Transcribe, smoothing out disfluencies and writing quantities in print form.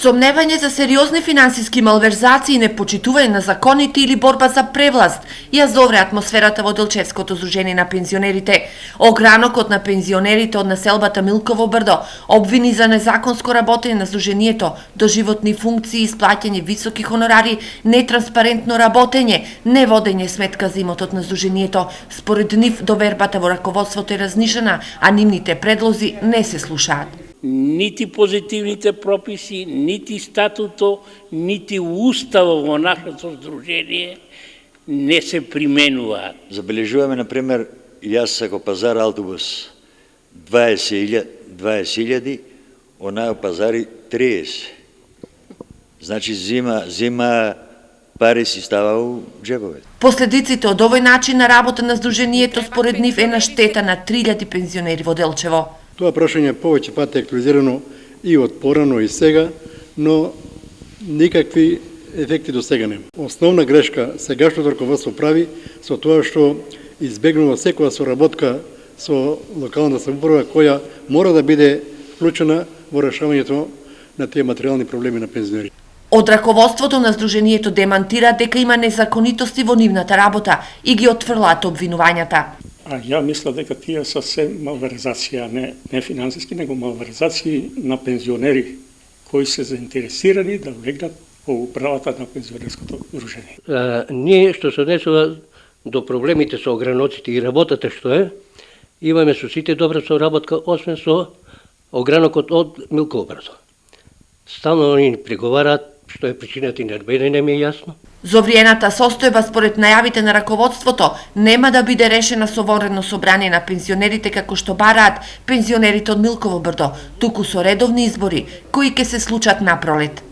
Сомневање за сериозни финансиски малверзации, непочитување на законите или борба за превласт ја зовре атмосферата во Делчевското здружение на пензионерите. Огранокот на пензионерите од населбата Милково брдо обвини за незаконско работење на здружението, доживотни функции, исплаќање високи хонорари, нетранспарентно работење, неводење сметка за имотот на здружението. Според нив довербата во раководството е разнишена, а нивните предлози не се слушаат. Нити позитивните прописи, нити статуто, нити уставот во нашето здружение не се применуваат. Забележуваме, например, јас ако пазар автобус 20.000, онаа пазари 30. Значи зима пари си става у джебове. Последиците од овој начин на работа на здружението според нив е на штета на 3000 пензионери во Делчево. Тоа прашање повеќе пати е актуализирано и од порано и сега, но никакви ефекти до сега нема. Основна грешка сегашното раководство прави со тоа што избегнува секоја соработка со локалната самоуправа која мора да биде вклучена во решавањето на тие материјални проблеми на пензионери. Од раководството на здружението демантира дека има незаконитости во нивната работа и ги отфрлаат обвинувањата. А ја мисля дека тие се се малверзација, не финансиски, него малверзации на пензионери кои се заинтересирани да влегнат во управата на пензионерското здружение. Ние што се однесува до проблемите со ограноците и работата што е, имаме со сите добра соработка, освен со огранокот од Милково брдо. Стално они преговараат, што е причината и нербене не ми е јасно. Зовриената состојба според најавите на раководството нема да биде решена со вонредно собрание на пензионерите како што бараат пензионерите од Милково брдо, туку со редовни избори кои ќе се случат на пролет.